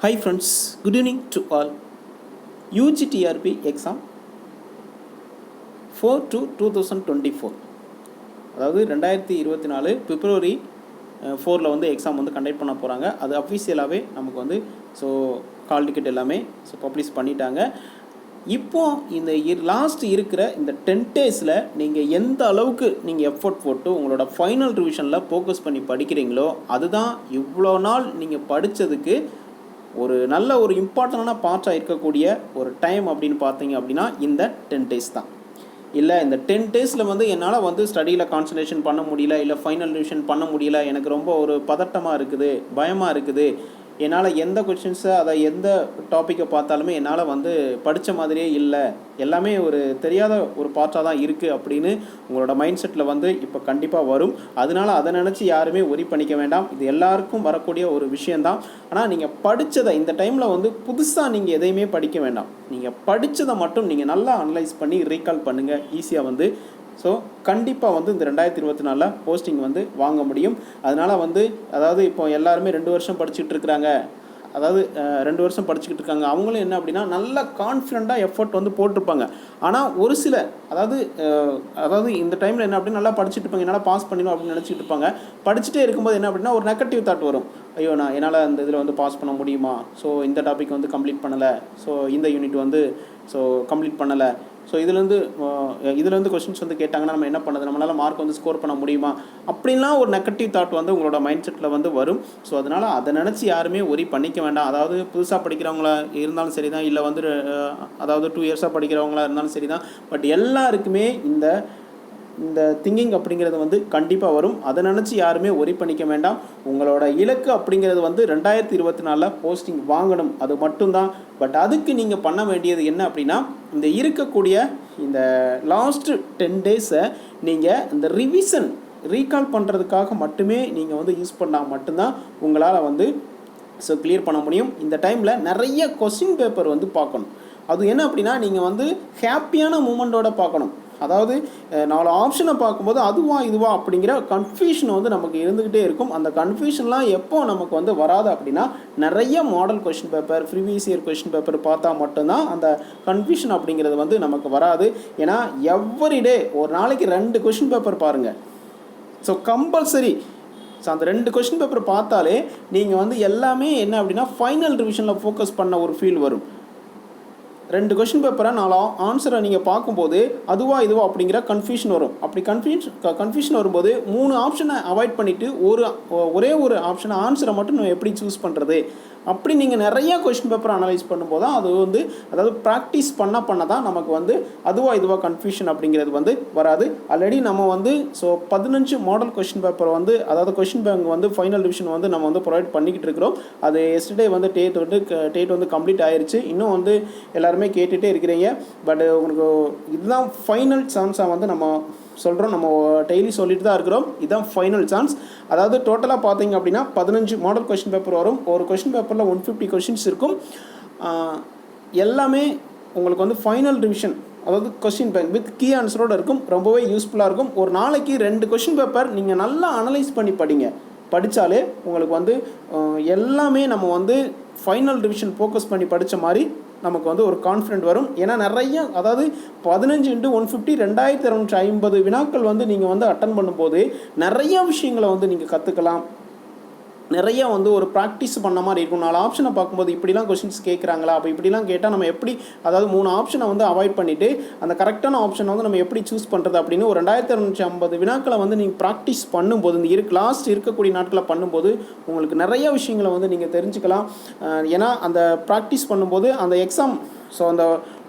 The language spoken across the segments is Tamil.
Hi friends, good evening to all. UGTRP exam 4/2/2024 அதாவது 2024 பிப்ரவரி 4ல் வந்து எக்ஸாம் வந்து கண்டக்ட் பண்ண போகிறாங்க. அது அஃபிஷியலாகவே நமக்கு வந்து கால் டிக்கெட் எல்லாமே பப்ளிஷ் பண்ணிட்டாங்க. இப்போது இந்த லாஸ்ட் இருக்கிற இந்த 10 டேஸில் நீங்கள் எந்த அளவுக்கு நீங்கள் எஃபோர்ட் போட்டு உங்களோட ஃபைனல் ரிவிஷனில் ஃபோக்கஸ் பண்ணி படிக்கிறீங்களோ அதுதான் இவ்வளோ நாள் நீங்கள் படித்ததுக்கு ஒரு நல்ல ஒரு இம்பார்ட்டண்டான பார்ட்டாக இருக்கக்கூடிய ஒரு டைம் அப்படின்னு பார்த்தீங்க அப்படின்னா இந்த 10 டேஸ் தான். இல்லை இந்த 10 டேஸில் வந்து என்னால் வந்து ஸ்டடியில் கான்சன்ட்ரேஷன் பண்ண முடியல, இல்லை ஃபைனல் ரிவிஷன் பண்ண முடியல, எனக்கு ரொம்ப ஒரு பதட்டமாக இருக்குது, பயமாக இருக்குது, என்னால் எந்த கொஷின்ஸை அதை எந்த டாப்பிக்கை பார்த்தாலுமே என்னால் வந்து படித்த மாதிரியே இல்லை, எல்லாமே ஒரு தெரியாத ஒரு பார்ட்டாக தான் இருக்குது அப்படின்னு உங்களோட மைண்ட் செட்டில் வந்து இப்போ கண்டிப்பாக வரும். அதனால் அதை நினச்சி யாருமே ஒரி பண்ணிக்க வேண்டாம். இது எல்லாருக்கும் வரக்கூடிய ஒரு விஷயந்தான். ஆனால் நீங்கள் படித்ததை இந்த டைமில் வந்து புதுசாக நீங்கள் எதையுமே படிக்க வேண்டாம். நீங்கள் படித்ததை மட்டும் நீங்கள் நல்லா அனலைஸ் பண்ணி ரீகால் பண்ணுங்கள். ஈஸியாக வந்து கண்டிப்பாக வந்து இந்த 2024 போஸ்டிங் வந்து வாங்க முடியும். அதனால் வந்து அதாவது இப்போ எல்லாருமே 2 வருஷம் படிச்சுட்டு இருக்கிறாங்க, அதாவது 2 வருஷம் படிச்சுக்கிட்டு இருக்காங்க. அவங்களும் என்ன அப்படின்னா நல்ல கான்ஃபிடண்ட்டாக எஃபர்ட் வந்து போட்டிருப்பாங்க. ஆனால் ஒரு சில அதாவது இந்த டைமில் என்ன அப்படின்னா நல்லா படிச்சுட்டு இருப்பாங்க, என்னால் பாஸ் பண்ணிடும் அப்படின்னு நினச்சிட்டு இருப்பாங்க. படிச்சுட்டே இருக்கும்போது என்ன அப்படின்னா ஒரு நெகட்டிவ் தாட் வரும். ஐயோ நான் என்னால் அந்த இதில் வந்து பாஸ் பண்ண முடியுமா, இந்த டாபிக் வந்து கம்ப்ளீட் பண்ணலை, இந்த யூனிட் வந்து கம்ப்ளீட் பண்ணலை, இதுலேருந்து கொஸ்டின்ஸ் வந்து கேட்டாங்கன்னா நம்ம என்ன பண்ணுறது, நம்மளால் மார்க் வந்து ஸ்கோர் பண்ண முடியுமா அப்படின்லாம் ஒரு நெகட்டிவ் தாட் வந்து உங்களோட மைண்ட் செட்டில் வந்து வரும். அதனால் அதை நினச்சி யாருமே ஒரி பண்ணிக்க வேண்டாம். அதாவது புதுசாக படிக்கிறவங்களா இருந்தாலும் சரி தான், இல்லை வந்து அதாவது 2 இயர்ஸாக படிக்கிறவங்களா இருந்தாலும் சரி தான், பட் எல்லாருக்குமே இந்த திங்கிங் அப்படிங்கிறது வந்து கண்டிப்பாக வரும். அதை நினச்சி யாருமே ஒரி பண்ணிக்க வேண்டாம். உங்களோட இலக்கு அப்படிங்கிறது வந்து 2024 போஸ்டிங் வாங்கணும், அது மட்டும்தான். பட் அதுக்கு நீங்கள் பண்ண வேண்டியது என்ன அப்படின்னா இந்த இருக்கக்கூடிய இந்த லாஸ்ட்டு 10 டேஸை நீங்கள் இந்த ரிவிஷன் ரீகால் பண்ணுறதுக்காக மட்டுமே நீங்கள் வந்து யூஸ் பண்ணால் மட்டும்தான் உங்களால் வந்து கிளியர் பண்ண முடியும். இந்த டைமில் நிறைய கொஸ்டின் பேப்பர் வந்து பார்க்கணும். அது என்ன அப்படின்னா நீங்கள் வந்து ஹாப்பியான மூமெண்ட்டோட பார்க்கணும். அதாவது 4 ஆப்ஷனை பார்க்கும்போது அதுவா இதுவா அப்படிங்கிற கன்ஃபியூஷன் வந்து நமக்கு இருந்துக்கிட்டே இருக்கும். அந்த கன்ஃபியூஷன்லாம் எப்போ நமக்கு வந்து வராது அப்படின்னா நிறைய model question paper, previous year question paper பார்த்தா மட்டும்தான் அந்த கன்ஃபியூஷன் அப்படிங்கிறது வந்து நமக்கு வராது. ஏன்னா எவ்ரிடே ஒரு நாளைக்கு 2 கொஸ்டின் பேப்பர் பாருங்கள். கம்பல்சரி அந்த 2 கொஸ்டின் பேப்பர் பார்த்தாலே நீங்கள் வந்து எல்லாமே என்ன அப்படின்னா ஃபைனல் ரிவிஷனில் ஃபோக்கஸ் பண்ண ஒரு ஃபீல் வரும். 2 கொஸ்டின் பேப்பரை 4 ஆன்சரை நீங்கள் பார்க்கும்போது அதுவா இதுவா அப்படிங்கிற கன்ஃபியூஷன் வரும். அப்படி கன்ஃபியூஷன் வரும்போது 3 ஆப்ஷனை அவாய்ட் பண்ணிவிட்டு ஒரே ஒரு ஆப்ஷனை ஆன்சரை மட்டும் நம்ம எப்படி சூஸ் பண்ணுறது அப்படி நீங்கள் நிறையா கொஸ்டின் பேப்பர் அனலைஸ் பண்ணும்போது தான் அது வந்து அதாவது ப்ராக்டிஸ் பண்ண தான் நமக்கு வந்து அதுவா இதுவா கன்ஃபியூஷன் அப்படிங்கிறது வந்து வராது. ஆல்ரெடி நம்ம வந்து 15 மாடல் கொஸ்டின் பேப்பர் வந்து அதாவது கொஸ்டின் பேங்க் வந்து ஃபைனல் ரிவிஷன் வந்து நம்ம வந்து ப்ரொவைட் பண்ணிக்கிட்டு இருக்கிறோம். அது எஸ்டர்டே வந்து டேட் வந்து கம்ப்ளீட் ஆயிடுச்சு. இன்னும் வந்து எல்லாருமே கேட்டுகிட்டே இருக்கிறீங்க. பட் உங்களுக்கு இதுதான் ஃபைனல் சான்ஸாக வந்து நம்ம சொல்கிறோம். நம்ம டெய்லி சொல்லிட்டு தான் இருக்கிறோம். இதுதான் ஃபைனல் சான்ஸ். அதாவது டோட்டலாக பார்த்தீங்க அப்படின்னா 15 மாடல் கொஸ்டின் பேப்பர் வரும். ஒரு கொஸ்டின் பேப்பரில் 150 கொஸ்டின்ஸ் இருக்கும். எல்லாமே உங்களுக்கு வந்து ஃபைனல் ரிவிஷன் அதாவது கொஸ்டின் பேங்க் வித் கீ ஆன்சரோடு இருக்கும். ரொம்பவே யூஸ்ஃபுல்லாக இருக்கும். ஒரு நாளைக்கு 2 கொஸ்டின் பேப்பர் நீங்கள் நல்லா அனலைஸ் பண்ணி படித்தாலே உங்களுக்கு வந்து எல்லாமே நம்ம வந்து ஃபைனல் ரிவிஷன் ஃபோக்கஸ் பண்ணி படித்த மாதிரி நமக்கு வந்து ஒரு கான்ஃபிடென்ட் வரும். ஏன்னா நிறைய அதாவது 15 × 150 2250 வினாக்கள் வந்து நீங்கள் வந்து அட்டன் பண்ணும்போது நிறைய விஷயங்களை வந்து நீங்கள் கற்றுக்கலாம். நிறையா வந்து ஒரு ப்ராக்டிஸ் பண்ண மாதிரி இருக்கும். 4 ஆப்ஷனை பார்க்கும்போது இப்படிலாம் கொஸ்டின்ஸ் கேட்குறாங்களா, அப்போ இப்படிலாம் கேட்டால் நம்ம எப்படி அதாவது 3 ஆப்ஷனை வந்து அவாய்ட் பண்ணிவிட்டு அந்த கரெக்டான ஆப்ஷனை வந்து நம்ம எப்படி சூஸ் பண்ணுறது அப்படின்னு ஒரு 2250 வினாக்களை வந்து நீங்கள் ப்ராக்டிஸ் பண்ணும்போது இந்த லாஸ்ட் இருக்கக்கூடிய நாட்களை பண்ணும்போது உங்களுக்கு நிறைய விஷயங்களை வந்து நீங்கள் தெரிஞ்சுக்கலாம். ஏன்னா அந்த ப்ராக்டிஸ் பண்ணும்போது அந்த எக்ஸாம் அந்த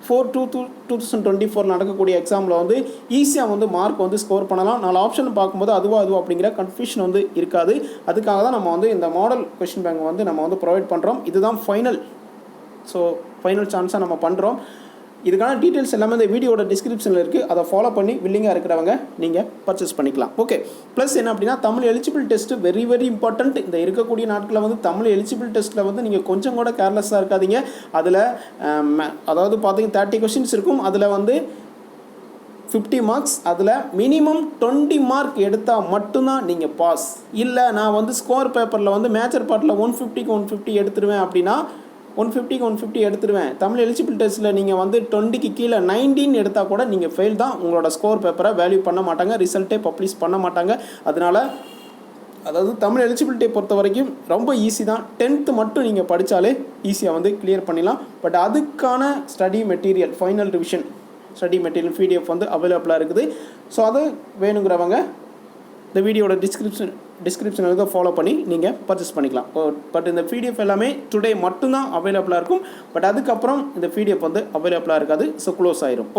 4/2/2024 நடக்கக்கூடிய எக்ஸாமில் வந்து ஈஸியாக வந்து மார்க் வந்து ஸ்கோர் பண்ணலாம். 4 ஆப்ஷன் பார்க்கும்போது அதுவா அப்படிங்கிற கன்ஃபியூஷன் வந்து இருக்காது. அதுக்காக தான் நம்ம வந்து இந்த மாடல் கொஸ்டின் பேங்க் வந்து நம்ம வந்து ப்ரொவைட் பண்ணுறோம். இதுதான் ஃபைனல் சான்ஸாக நம்ம பண்ணுறோம். இதுக்கான டீட்டெயில்ஸ் எல்லாமே இந்த வீடியோட டிஸ்கிரிப்ஷனில் இருக்குது. அதை ஃபாலோ பண்ணி வில்லிங்காக இருக்கிறவங்க நீங்கள் பர்ச்சேஸ் பண்ணிக்கலாம். ஓகே. ப்ளஸ் என்ன அப்படின்னா Tamil eligible test very very important. இந்த இருக்கக்கூடிய நாட்களில் வந்து தமிழ் எலிஜிபிள் டெஸ்ட்டில் வந்து நீங்கள் கொஞ்சம் கூட கேர்லெஸ்ஸாக இருக்காதீங்க. அதில் அதாவது பார்த்தீங்கன்னா 30 கொஸ்டின்ஸ் இருக்கும். அதில் வந்து 50 மார்க்ஸ். அதில் மினிமம் 20 மார்க் எடுத்தால் மட்டும்தான் நீங்கள் பாஸ். இல்லை நான் வந்து ஸ்கோர் பேப்பரில் வந்து மேஜர் பார்ட்டில் 150க்கு 150 எடுத்துருவேன் அப்படின்னா 150க்கு 150 எடுத்துருவேன். தமிழ் எலிஜிபிள் டெஸ்ட்டில் நீங்கள் வந்து 20க்கு கீழே 19 எடுத்தால் கூட நீங்கள் ஃபெயில் தான். உங்களோட ஸ்கோர் பேப்பரை வேல்யூ பண்ண மாட்டாங்க, ரிசல்ட்டே பப்ளிஷ் பண்ண மாட்டாங்க. அதனால் அதாவது தமிழ் எலிஜிபிலிட்டியை பொறுத்த வரைக்கும் ரொம்ப ஈஸி தான். 10th மட்டும் நீங்கள் படித்தாலே ஈஸியாக வந்து கிளியர் பண்ணிடலாம். பட் அதுக்கான study material, final revision study material PDF வந்து அவைலபிளாக இருக்குது. ஸோ அது வேணுங்கிறவங்க இந்த வீடியோட டிஸ்கிரிப்ஷன் வந்து ஃபாலோ பண்ணி நீங்கள் பர்ச்சேஸ் பண்ணிக்கலாம். பட் இந்த PDF எல்லாமே டுடே மட்டும்தான் அவைலபிளாக இருக்கும். பட் அதுக்கப்புறம் இந்த PDF வந்து அவைலபிளாக இருக்காது. ஸோ க்ளோஸ் ஆயிரும்.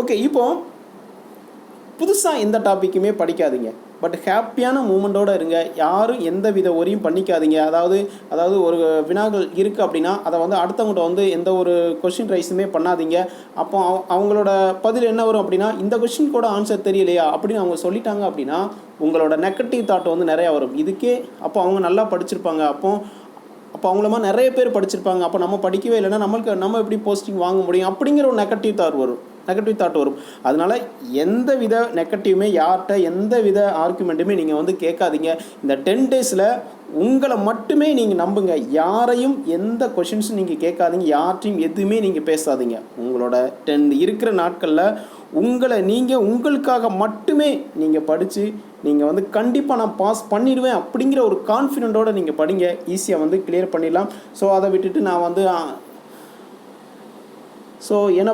ஓகே இப்போது புதுசாக எந்த டாப்பிக்குமே படிக்காதீங்க. பட் ஹாப்பியான மூமெண்ட்டோடு இருங்க. யாரும் எந்த வித ஒரியும் பண்ணிக்காதீங்க. அதாவது ஒரு வினாக்கள் இருக்குது அப்படின்னா அதை வந்து அடுத்தவங்கள்ட்ட வந்து எந்த ஒரு கொஷின் ரைஸுமே பண்ணாதீங்க. அப்போ அவங்களோட பதில் என்ன வரும் அப்படின்னா, இந்த கொஷின் கூட ஆன்சர் தெரியலையா அப்படின்னு அவங்க சொல்லிட்டாங்க அப்படின்னா உங்களோட நெகட்டிவ் தாட் வந்து நிறையா வரும். இதுக்கே அப்போ அவங்க நல்லா படிச்சிருப்பாங்க, அப்போ அவங்களமா நிறைய பேர் படிச்சிருப்பாங்க, அப்போ நம்ம படிக்கவே இல்லைன்னா நம்ம எப்படி போஸ்டிங் வாங்க முடியும் அப்படிங்கிற ஒரு நெகட்டிவ் தாட் வரும். அதனால் எந்த வித நெகட்டிவுமே யார்கிட்ட எந்த வித ஆர்குமெண்ட்டுமே நீங்கள் வந்து கேட்காதீங்க. இந்த 10 daysல உங்களை மட்டுமே நீங்கள் நம்புங்க. யாரையும் எந்த கொஷின்ஸும் நீங்கள் கேட்காதீங்க, யார்ட்டையும் எதுவுமே நீங்கள் பேசாதீங்க. உங்களோட இருக்கிற நாட்களில் உங்களுக்காக மட்டுமே நீங்கள் படித்து நீங்கள் வந்து கண்டிப்பாக நான் பாஸ் பண்ணிடுவேன் அப்படிங்கிற ஒரு கான்ஃபிடென்ட்டோடு நீங்கள் படிங்க. ஈஸியாக வந்து கிளியர் பண்ணிடலாம். ஸோ அதை விட்டுட்டு நான் வந்து என்ன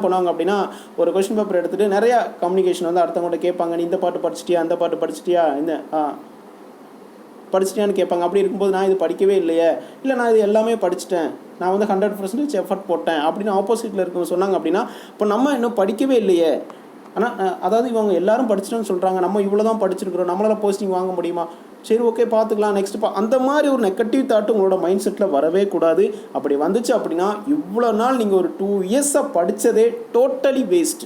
பண்ணுவாங்க அப்படின்னா, ஒரு கொஷின் பேப்பர் எடுத்துகிட்டு நிறையா கம்யூனிகேஷன் வந்து அடுத்தவங்கள்ட்ட கேட்பாங்க. நீ இந்த பாட்டு படிச்சிட்டியா, அந்த பாட்டு படிச்சிட்டியா, படிச்சிட்டியான்னு கேட்பாங்க. அப்படி இருக்கும்போது நான் இது படிக்கவே இல்லையே, இல்லை நான் இது எல்லாமே படிச்சிட்டேன், நான் வந்து 100% எஃபர்ட் போட்டேன் அப்படின்னு ஆப்போசிட்டில் இருக்கவங்க சொன்னாங்க அப்படின்னா, இப்போ நம்ம இன்னும் படிக்கவே இல்லையே. ஆனால் அதாவது இவங்க எல்லாரும் படிச்சிட்டேன்னு சொல்கிறாங்க, நம்ம இவ்வளோ தான் படிச்சிருக்கிறோம், நம்மளால் போஸ்டிங் வாங்க முடியுமா, சரி ஓகே பார்த்துக்கலாம் நெக்ஸ்ட் அந்த மாதிரி ஒரு நெகட்டிவ் தாட்டு உங்களோட மைண்ட் செட்டில் வரவே கூடாது. அப்படி வந்துச்சு அப்படின்னா இவ்வளோ நாள் நீங்கள் ஒரு 2 yearsஸாக படித்ததே டோட்டலி வேஸ்ட்.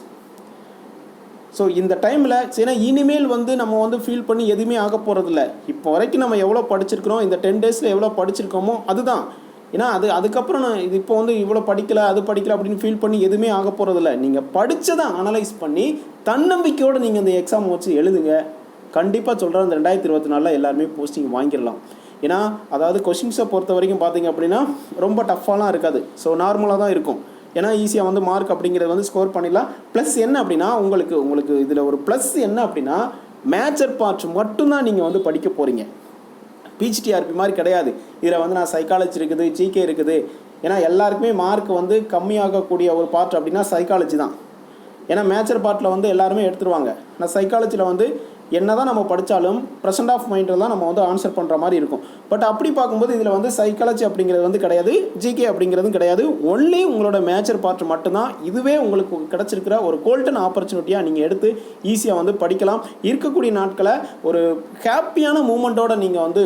ஸோ இந்த டைமில் சரி இனிமேல் வந்து நம்ம வந்து ஃபீல் பண்ணி எதுவுமே ஆக போகிறதில்ல. இப்போ வரைக்கும் நம்ம எவ்வளோ படிச்சிருக்கிறோம், இந்த 10 daysல எவ்வளோ படிச்சிருக்கோமோ அதுதான். ஏன்னா அதுக்கப்புறம் நான் இது இப்போ வந்து இவ்வளோ படிக்கலை அது படிக்கலை அப்படின்னு ஃபீல் பண்ணி எதுவுமே ஆக போகிறதில்ல. நீங்கள் படித்ததை அனலைஸ் பண்ணி தன்னம்பிக்கையோடு நீங்கள் இந்த எக்ஸாம் வச்சு எழுதுங்க. கண்டிப்பாக சொல்கிறேன், இந்த 2024 எல்லாருமே போஸ்டிங் வாங்கிடலாம். ஏன்னா அதாவது கொஷின்ஸை பொறுத்த வரைக்கும் பார்த்தீங்க அப்படின்னா ரொம்ப டஃப்பாலாம் இருக்காது. ஸோ நார்மலாக தான் இருக்கும். ஏன்னா ஈஸியாக வந்து மார்க் அப்படிங்கிறது வந்து ஸ்கோர் பண்ணிடலாம். ப்ளஸ் என்ன அப்படின்னா உங்களுக்கு இதில் ஒரு ப்ளஸ் என்ன அப்படின்னா, மேஜர் பார்ட் மட்டும்தான் நீங்கள் வந்து படிக்க போகிறீங்க. பிஜிடிஆர்பி மாதிரி கிடையாது. இதில் வந்து நான் சைக்காலஜி இருக்குது, ஜிகே இருக்குது. ஏன்னா எல்லாருக்குமே மார்க் வந்து கம்மியாகக்கூடிய ஒரு பார்ட் அப்படின்னா சைக்காலஜி தான். ஏன்னா மேஜர் பார்ட்டில் வந்து எல்லாருமே எடுத்துருவாங்க. ஆனால் சைக்காலஜியில் வந்து என்ன தான் நம்ம படித்தாலும் ப்ரெசன்ட் ஆஃப் மைண்டில் தான் நம்ம வந்து ஆன்சர் பண்ணுற மாதிரி இருக்கும். பட் அப்படி பார்க்கும்போது இதில் வந்து சைக்காலஜி அப்படிங்கிறது வந்து கிடையாது, ஜிகே அப்படிங்கிறதும் கிடையாது. ஒன்லி உங்களோட மேஜர் பார்ட் மட்டும்தான். இதுவே உங்களுக்கு கிடச்சிருக்கிற ஒரு கோல்டன் ஆப்பர்ச்சுனிட்டியாக நீங்கள் எடுத்து ஈஸியாக வந்து படிக்கலாம். இருக்கக்கூடிய நாட்களை ஒரு ஹாப்பியான மூமெண்ட்டோடு நீங்கள் வந்து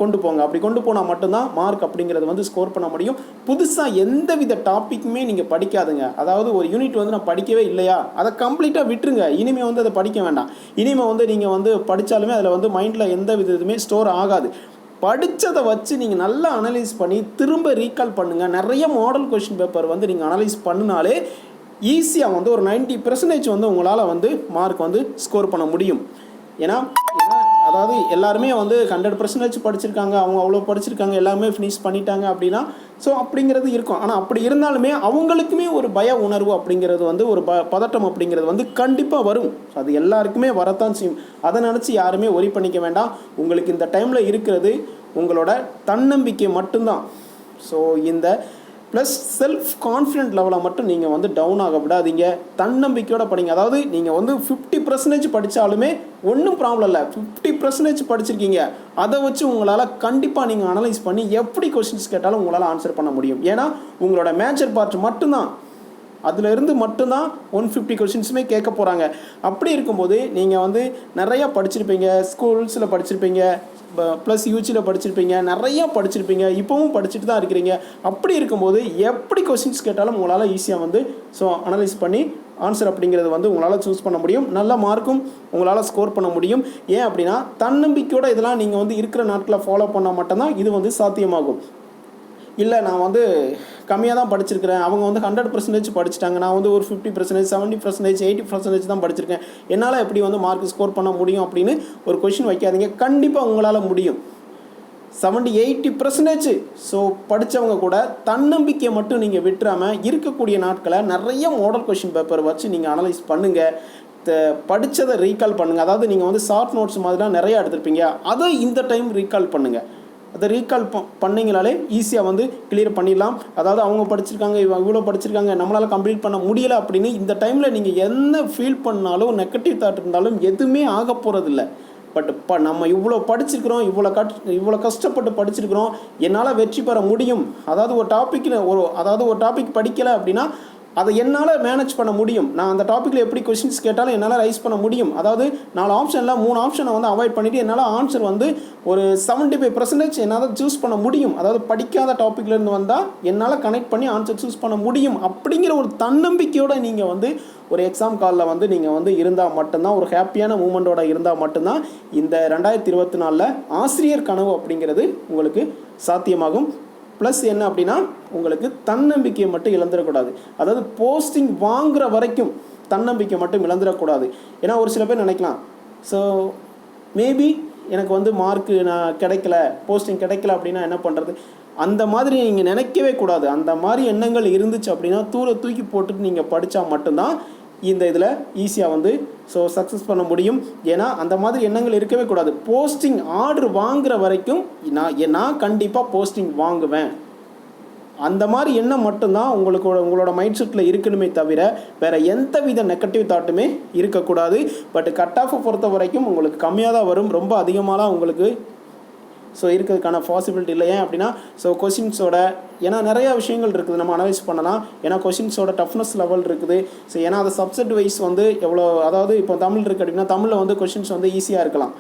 கொண்டு போங்க. அப்படி கொண்டு போனால் மட்டும்தான் மார்க் அப்படிங்கிறது வந்து ஸ்கோர் பண்ண முடியும். புதுசாக எந்த வித டாப்பிக்குமே நீங்கள் படிக்காதுங்க. அதாவது ஒரு யூனிட் வந்து நான் படிக்கவே இல்லையா, அதை கம்ப்ளீட்டாக விட்டுருங்க. இனிமேல் வந்து அதை படிக்க வேண்டாம். இனிமேல் வந்து நீங்கள் வந்து படித்தாலுமே அதில் வந்து மைண்டில் எந்த விதத்துமே ஸ்டோர் ஆகாது. படித்ததை வச்சு நீங்கள் நல்லா அனலைஸ் பண்ணி திரும்ப ரீகால் பண்ணுங்கள். நிறைய மாடல் கொஷின் பேப்பர் வந்து நீங்கள் அனலைஸ் பண்ணினாலே ஈஸியாக வந்து ஒரு 90% வந்து உங்களால் வந்து மார்க் வந்து ஸ்கோர் பண்ண முடியும். ஏன்னா அதாவது எல்லாருமே வந்து 100% படிச்சிருக்காங்க, அவங்க அவ்வளோ படிச்சிருக்காங்க, எல்லாருமே ஃபினிஷ் பண்ணிட்டாங்க அப்படின்னா அப்படிங்கிறது இருக்கும். ஆனால் அப்படி இருந்தாலுமே அவங்களுக்குமே ஒரு பய உணர்வு அப்படிங்கிறது வந்து ஒரு பதட்டம் அப்படிங்கிறது வந்து கண்டிப்பாக வரும். அது எல்லாருக்குமே வரத்தான் செய்யும். அதை நினச்சி யாருமே ஒரி பண்ணிக்க வேண்டாம். உங்களுக்கு இந்த டைமில் இருக்கிறது உங்களோட தன்னம்பிக்கை மட்டும்தான். இந்த ப்ளஸ் செல்ஃப் கான்ஃபிடென்ட் லெவலை மட்டும் நீங்கள் வந்து டவுன் ஆக விடாதீங்க. தன்னம்பிக்கையோடு படிங்க. அதாவது நீங்கள் வந்து 50% படித்தாலுமே ஒன்றும் ப்ராப்ளம் இல்லை. 50% படிச்சிருக்கீங்க, அதை வச்சு உங்களால் கண்டிப்பாக நீங்கள் அனலைஸ் பண்ணி எப்படி கொஸ்டின்ஸ் கேட்டாலும் உங்களால் ஆன்சர் பண்ண முடியும். ஏன்னா உங்களோட மேஜர் பார்ட் மட்டும்தான், அதிலிருந்து மட்டும்தான் 150 கொஷின்ஸுமே கேட்க போகிறாங்க. அப்படி இருக்கும்போது நீங்கள் வந்து நிறையா படிச்சிருப்பீங்க, ஸ்கூல்ஸில் படிச்சிருப்பீங்க, ப்ளஸ் யூஜியில் படிச்சிருப்பீங்க, நிறையா படிச்சிருப்பீங்க, இப்போவும் படிச்சுட்டு தான் இருக்கிறீங்க. அப்படி இருக்கும்போது எப்படி கொஷின்ஸ் கேட்டாலும் உங்களால் ஈஸியாக வந்து அனலைஸ் பண்ணி ஆன்சர் அப்படிங்கிறது வந்து உங்களால் சூஸ் பண்ண முடியும். நல்ல மார்க்கும் உங்களால் ஸ்கோர் பண்ண முடியும். ஏன் அப்படின்னா தன்னம்பிக்கையோடு இதெல்லாம் நீங்கள் வந்து இருக்கிற நாட்களில் ஃபாலோ பண்ணால் மட்டும்தான் இது வந்து சாத்தியமாகும். இல்லை நான் வந்து கம்மியாக தான் படிச்சிருக்கிறேன், அவங்க வந்து 100% படிச்சுட்டாங்க, நான் வந்து ஒரு 50%, 70%, 80% தான் படிச்சிருக்கேன், என்னால் எப்படி வந்து மார்க் ஸ்கோர் பண்ண முடியும் அப்படின்னு ஒரு கொஷின் வைக்காதீங்க. கண்டிப்பாக உங்களால் முடியும். 70-80% ஸோ படித்தவங்க கூட தன்னம்பிக்கையை மட்டும் நீங்கள் விட்டுறாமல் இருக்கக்கூடிய நாட்களை நிறைய மாடல் கொஷின் பேப்பர் வச்சு நீங்கள் அனலைஸ் பண்ணுங்கள். படித்ததை ரீகால் பண்ணுங்கள். அதாவது நீங்கள் வந்து ஷார்ட் நோட்ஸ் மாதிரிலாம் நிறையா எடுத்திருப்பீங்க, அதை இந்த டைம் ரீகால் பண்ணுங்கள். அதை ரீகால் பண்ணிங்கனாலே ஈஸியாக வந்து கிளியர் பண்ணிடலாம். அதாவது அவங்க படிச்சிருக்காங்க, இவ்வளோ படிச்சிருக்காங்க, நம்மளால் கம்ப்ளீட் பண்ண முடியலை அப்படின்னு இந்த டைமில் நீங்கள் என்ன ஃபீல் பண்ணாலும் நெகட்டிவ் தாட் இருந்தாலும் எதுவுமே ஆக போகிறதில்ல. பட் நம்ம இவ்வளோ படிச்சிருக்கிறோம், இவ்வளோ கஷ்டப்பட்டு படிச்சிருக்கிறோம், என்னால் வெற்றி பெற முடியும். அதாவது ஒரு டாபிக் படிக்கலை அப்படின்னா அதை என்னால் மேனேஜ் பண்ண முடியும். நான் அந்த டாப்பிக்கில் எப்படி கொஷின்ஸ் கேட்டாலும் என்னால் ரைஸ் பண்ண முடியும். அதாவது 4 ஆப்ஷனில் 3 ஆப்ஷனை வந்து அவாய்ட் பண்ணிவிட்டு என்னால் ஆன்சர் வந்து ஒரு 75% என்னால் சூஸ் பண்ண முடியும். அதாவது படிக்காத டாப்பிக்லேருந்து வந்தால் என்னால் கனெக்ட் பண்ணி ஆன்சர் சூஸ் பண்ண முடியும் அப்படிங்கிற ஒரு தன்னம்பிக்கையோடு நீங்கள் வந்து ஒரு எக்ஸாம் காலில் வந்து நீங்கள் வந்து இருந்தால் மட்டும்தான், ஒரு ஹாப்பியான மூமெண்ட்டோட இருந்தால் மட்டும்தான் இந்த 2024 ஆசிரியர் கனவு அப்படிங்கிறது உங்களுக்கு சாத்தியமாகும். ப்ளஸ் என்ன அப்படின்னா உங்களுக்கு தன்னம்பிக்கையை மட்டும் இழந்துடக்கூடாது. அதாவது போஸ்டிங் வாங்குகிற வரைக்கும் தன்னம்பிக்கை மட்டும் இழந்துடக்கூடாது. ஏன்னா ஒரு சில பேர் நினைக்கலாம், ஸோ மேபி எனக்கு வந்து மார்க்கு நான் கிடைக்கல, போஸ்டிங் கிடைக்கல அப்படின்னா என்ன பண்ணுறது, அந்த மாதிரி நீங்கள் நினைக்கவே கூடாது. அந்த மாதிரி எண்ணங்கள் இருந்துச்சு அப்படின்னா தூக்கி போட்டுட்டு நீங்கள் படித்தா மட்டும்தான் இந்த இதில் ஈஸியாக வந்து சக்ஸஸ் பண்ண முடியும். ஏன்னா அந்த மாதிரி எண்ணங்கள் இருக்கவே கூடாது. போஸ்டிங் ஆர்டர் வாங்குகிற வரைக்கும் நான் கண்டிப்பாக போஸ்டிங் வாங்குவேன், அந்த மாதிரி எண்ணம் மட்டும்தான் உங்களோட மைண்ட் செட்டில் இருக்கணுமே தவிர வேறு எந்த வித நெகட்டிவ் தாட்டுமே இருக்கக்கூடாது. பட் கட் ஆஃபை பொறுத்த வரைக்கும் உங்களுக்கு கம்மியாக தான் வரும், ரொம்ப அதிகமாகலாம் உங்களுக்கு இருக்கிறதுக்கான பாசிபிலிட்டி இல்லை. ஏன் அப்படின்னா கொஷின்ஸோட ஏன்னா நிறையா விஷயங்கள் இருக்குது, நம்ம அனலைஸ் பண்ணலாம். ஏன்னா கொஷின்ஸோட டஃப்னஸ் லெவல் இருக்குது. ஏன்னா அது சப்ஜெக்ட் வைஸ் வந்து எவ்வளோ, அதாவது இப்போ தமிழ் இருக்குது அப்படின்னா தமிழில் வந்து கொஷின்ஸ் வந்து ஈஸியாக இருக்கலாம்.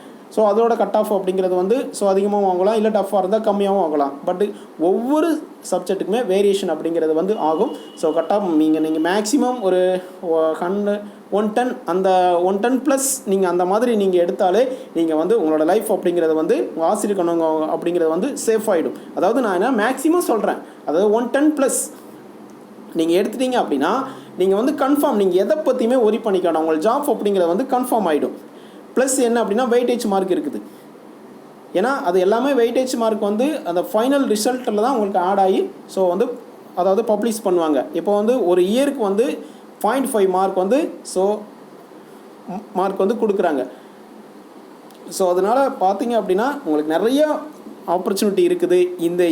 அதோட கட் ஆஃப் அப்படிங்கிறது வந்து அதிகமாகவும் வாங்கலாம், இல்லை டஃப்பாக இருந்தால் கம்மியாகவும் வாங்கலாம். பட் ஒவ்வொரு சப்ஜெக்ட்டுக்குமே வேரியேஷன் அப்படிங்கிறது வந்து ஆகும். கட் ஆஃப் நீங்கள் மேக்ஸிமம் ஒரு 110 அந்த 110+ நீங்கள் அந்த மாதிரி நீங்கள் எடுத்தாலே நீங்கள் வந்து உங்களோட லைஃப் அப்படிங்கிறது வந்து ஆசிரியர் கனவு அப்படிங்கிறது வந்து சேஃப் ஆகிடும். அதாவது நான் என்ன மேக்ஸிமம் சொல்கிறேன், அதாவது 110+ நீங்கள் எடுத்துட்டீங்க அப்படின்னா நீங்கள் வந்து கன்ஃபார்ம், நீங்கள் எதை பற்றியுமே ஒரி பண்ணிக்கணும், உங்களுக்கு ஜாப் அப்படிங்கிறது வந்து கன்ஃபார்ம் ஆகிடும். ப்ளஸ் என்ன அப்படின்னா வெயிட்டேஜ் மார்க் இருக்குது. ஏன்னா அது எல்லாமே வெயிட்டேஜ் மார்க் வந்து அந்த ஃபைனல் ரிசல்ட்டில் தான் உங்களுக்கு ஆட் ஆகி வந்து அதாவது பப்ளிஷ் பண்ணுவாங்க. இப்போ வந்து ஒரு இயருக்கு வந்து 0.5 மார்க் வந்து மார்க் வந்து கொடுக்குறாங்க. அதனால் பார்த்தீங்க அப்படின்னா உங்களுக்கு நிறையா ஆப்பர்ச்சுனிட்டி இருக்குது.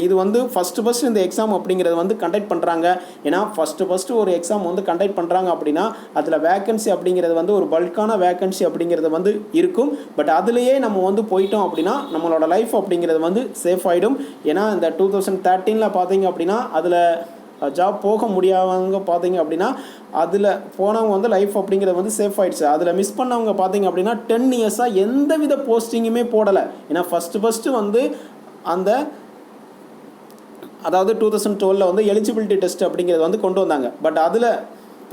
இது வந்து ஃபஸ்ட்டு இந்த எக்ஸாம் அப்படிங்கிறது வந்து கண்டக்ட் பண்ணுறாங்க. ஏன்னா ஃபஸ்ட்டு ஒரு எக்ஸாம் வந்து கண்டக்ட் பண்ணுறாங்க அப்படின்னா அதில் வேக்கன்சி அப்படிங்கிறது வந்து ஒரு பல்கான வேக்கன்சி அப்படிங்கிறது வந்து இருக்கும். பட் அதுலேயே நம்ம வந்து போயிட்டோம் அப்படின்னா நம்மளோட லைஃப் அப்படிங்கிறது வந்து சேஃப் ஆகிடும். ஏன்னா இந்த 2013 பார்த்தீங்க அப்படின்னா அதில் ஜாப் போக முடியாதவங்க பார்த்தீங்க அப்படின்னா அதில் போனவங்க வந்து லைஃப் அப்படிங்கிறது வந்து சேஃப் ஆகிடுச்சு. அதில் மிஸ் பண்ணவங்க பார்த்தீங்க அப்படின்னா 10 இயர்ஸாக எந்த வித போஸ்டிங்குமே போடலை. ஏன்னா ஃபஸ்ட்டு வந்து அந்த அதாவது 2012 வந்து எலிஜிபிலிட்டி டெஸ்ட் அப்படிங்கிறது வந்து கொண்டு வந்தாங்க. பட் அதில்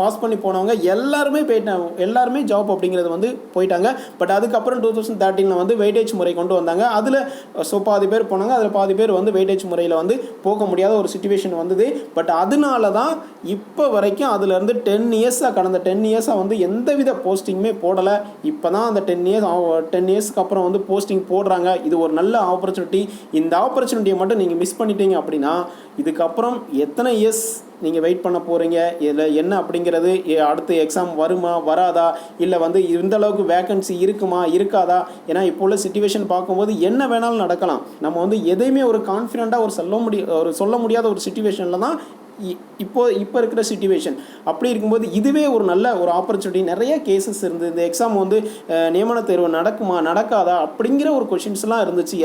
பாஸ் பண்ணி போனவங்க எல்லாருமே ஜாப் அப்படிங்கிறது வந்து போயிட்டாங்க. பட் அதுக்கப்புறம் 2013 வந்து வெயிட்டேஜ் முறை கொண்டு வந்தாங்க. அதில் பாதி பேர் போனாங்க, அதில் பாதி பேர் வந்து வெயிட்டேஜ் முறையில் வந்து போக முடியாத ஒரு சிச்சுவேஷன் வந்தது. பட் அதனால தான் இப்போ வரைக்கும் அதுலேருந்து 10 இயர்ஸாக கடந்த 10 இயர்ஸாக வந்து எந்தவித போஸ்டிங்குமே போடலை. இப்போ தான் அந்த 10 இயர்ஸ்க்கு அப்புறம் வந்து போஸ்டிங் போடுறாங்க. இது ஒரு நல்ல ஆப்பர்ச்சுனிட்டி. இந்த ஆப்பர்ச்சுனிட்டியை மட்டும் நீங்கள் மிஸ் பண்ணிட்டீங்க அப்படின்னா இதுக்கப்புறம் எத்தனை இயர்ஸ் நீங்கள் வெயிட் பண்ண போகிறீங்க, இதில் என்ன அப்படிங்கிறது, அடுத்த எக்ஸாம் வருமா வராதா, இல்லை வந்து இந்தளவுக்கு வேக்கன்சி இருக்குமா இருக்காதா. ஏன்னா இப்போ உள்ள சிச்சுவேஷன் பார்க்கும்போது என்ன வேணாலும் நடக்கலாம். நம்ம வந்து எதையுமே ஒரு கான்ஃபிடெண்ட்டாக சொல்ல முடியாத ஒரு சிச்சுவேஷனில் தான் இப்போ இருக்கிற சிச்சுவேஷன். அப்படி இருக்கும்போது இதுவே ஒரு நல்ல ஒரு ஆப்பர்ச்சுனிட்டி. நிறைய கேசஸ் இருந்து இந்த எக்ஸாம் வந்து நியமன தேர்வு நடக்குமா நடக்காதா அப்படிங்கிற ஒரு கொஷின்ஸ்லாம் இருந்துச்சு.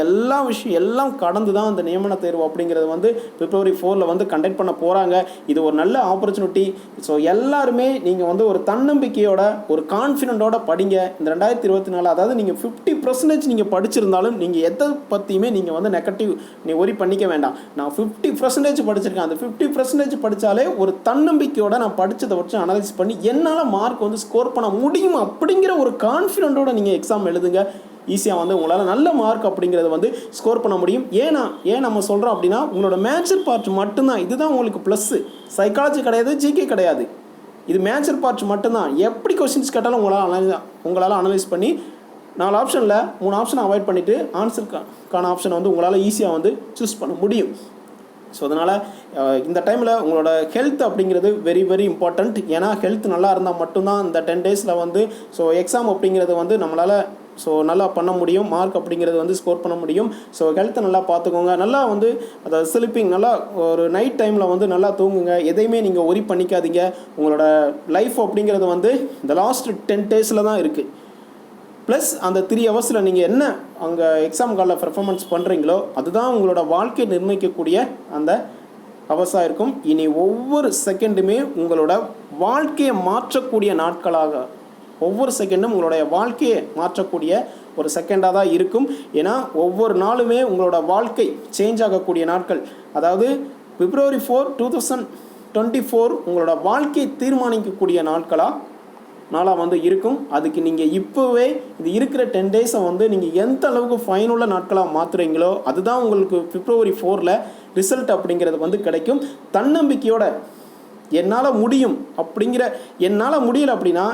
எல்லாம் கடந்து தான் அந்த நியமன தேர்வு அப்படிங்கிறது வந்து February 4 வந்து கண்டக்ட் பண்ண போகிறாங்க. இது ஒரு நல்ல ஆப்பர்ச்சுனிட்டி. எல்லாருமே நீங்கள் வந்து ஒரு தன்னம்பிக்கையோட ஒரு கான்ஃபிடென்ட்டோட படிங்க. இந்த 2024 அதாவது நீங்கள் 50% நீங்கள் படிச்சிருந்தாலும் நீங்கள் எதை பற்றியுமே நீங்கள் வந்து நெகட்டிவ் ஒரி பண்ணிக்க வேண்டாம். நான் 50% படிச்சிருக்கேன், அந்த 50% படித்தாலே ஒரு தன்னம்பிக்கையோட நான் படித்ததை வச்சு அனலைஸ் பண்ணி என்னால் மார்க் வந்து ஸ்கோர் பண்ண முடியும் அப்படிங்கிற ஒரு கான்ஃபிடென்ட்டோட நீங்கள் எக்ஸாம் எழுதுங்க. ஈஸியாக வந்து உங்களால் நல்ல மார்க் அப்படிங்கிறத வந்து ஸ்கோர் பண்ண முடியும். ஏன் நம்ம சொல்கிறோம் அப்படின்னா உங்களோட மேட்சர் பார்ட் மட்டும்தான். இதுதான் உங்களுக்கு ப்ளஸ்ஸு. சைக்காலஜி கிடையாது, ஜிகே கிடையாது. இது மேட்சர் பார்ட் மட்டும்தான். எப்படி கொஸ்டின்ஸ் கேட்டாலும் உங்களால் அனலைஸ் பண்ணி 4 ஆப்ஷனில் 3 ஆப்ஷனை அவாய்ட் பண்ணிவிட்டு ஆன்சருக்கான ஆப்ஷனை வந்து உங்களால் ஈஸியாக வந்து சூஸ் பண்ண முடியும். ஸோ அதனால் இந்த டைமில் உங்களோட ஹெல்த் அப்படிங்கிறது வெரி வெரி இம்பார்ட்டண்ட். ஏன்னா ஹெல்த் நல்லா இருந்தால் மட்டும்தான் இந்த 10 டேஸில் வந்து ஸோ எக்ஸாம் அப்படிங்கிறது வந்து நம்மளால் ஸோ நல்லா பண்ண முடியும், மார்க் அப்படிங்கிறது வந்து ஸ்கோர் பண்ண முடியும். ஸோ ஹெல்த்தை நல்லா பார்த்துக்கோங்க. நல்லா வந்து அதாவது ஸ்லீப்பிங் நல்லா ஒரு நைட் டைமில் வந்து நல்லா தூங்குங்க. எதையுமே நீங்கள் ஒரி பண்ணிக்காதீங்க. உங்களோட லைஃப் அப்படிங்கிறது வந்து இந்த லாஸ்ட் 10 டேஸில் தான் இருக்குது. ப்ளஸ் அந்த 3 ஹவர்ஸில் நீங்கள் என்ன அங்கே எக்ஸாம் காலில் பெர்ஃபார்மன்ஸ் பண்ணுறீங்களோ அதுதான் உங்களோட வாழ்க்கையை நிர்ணயிக்கக்கூடிய அந்த ஹவர்ஸாக இருக்கும். இனி ஒவ்வொரு செகண்டுமே உங்களோட வாழ்க்கையை மாற்றக்கூடிய நாட்களாக, ஒவ்வொரு செகண்டும் உங்களுடைய வாழ்க்கையை மாற்றக்கூடிய ஒரு செகண்டாக தான் இருக்கும். ஏன்னா ஒவ்வொரு நாளுமே உங்களோட வாழ்க்கை சேஞ்ச் ஆகக்கூடிய நாட்கள். அதாவது February 4, 2024 உங்களோட வாழ்க்கையை தீர்மானிக்கக்கூடிய நாளாக வந்து இருக்கும். அதுக்கு நீங்கள் இப்போவே இது இருக்கிற 10 டேஸை வந்து நீங்கள் எந்த அளவுக்கு ஃபைனுள்ள நாட்களாக மாற்றுறீங்களோ அதுதான் உங்களுக்கு February 4 ரிசல்ட் அப்படிங்கிறது வந்து கிடைக்கும். தன்னம்பிக்கையோட என்னால் முடியும் அப்படிங்கிற, என்னால் முடியல அப்படின்னா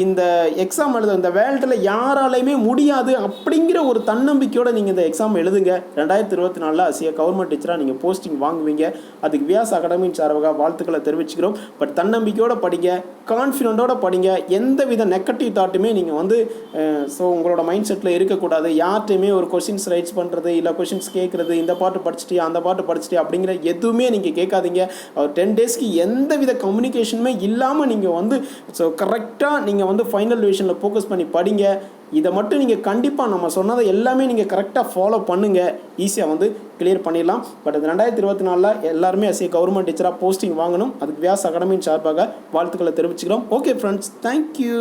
இந்த எக்ஸாம் எழுத இந்த வேர்ல்டில் யாராலையுமே முடியாது அப்படிங்கிற ஒரு தன்னம்பிக்கையோடு நீங்கள் இந்த எக்ஸாம் எழுதுங்க. 2024 ஆசிய கவர்மெண்ட் டீச்சராக நீங்கள் போஸ்டிங் வாங்குவீங்க. அதுக்கு வியாஸ் அகாடமியின் சார்பாக வாழ்த்துக்களை தெரிவிச்சுக்கிறோம். பட் தன்னம்பிக்கையோடு படிங்க, கான்ஃபிடென்ட்டோட படிங்க. எந்த வித நெகட்டிவ் தாட்டுமே நீங்கள் வந்து ஸோ உங்களோட மைண்ட் செட்டில் இருக்கக்கூடாது. யார்ட்டையுமே ஒரு கொஷின்ஸ் ரைட்ஸ் பண்ணுறது, இல்லை கொஷின்ஸ் கேட்குறது, இந்த பாட்டு படிச்சுட்டியா அந்த பாட்டு படிச்சுட்டியா அப்படிங்கிற எதுவுமே நீங்கள் கேட்காதீங்க. 10 டேஸ்க்கு எந்த வித கம்யூனிகேஷனுமே இல்லாமல் நீங்கள் வந்து ஸோ கரெக்டாக நீங்கள் வந்து ஃபைனல் டிவிஷனில் ஃபோக்கஸ் பண்ணி படிங்க. இதை மட்டும் நீங்கள் கண்டிப்பாக நம்ம சொன்னதை எல்லாமே நீங்கள் கரெக்டாக ஃபாலோ பண்ணுங்கள். ஈஸியாக வந்து கிளியர் பண்ணிடலாம். பட் அது 2024 எல்லாருமே அசிய கவர்மெண்ட் டீச்சராக போஸ்டிங் வாங்கணும். அதுக்கு வியாஸ் அகாடமியின் சார்பாக வாழ்த்துக்களை தெரிவிச்சுக்கிறோம். Okay friends, thank you.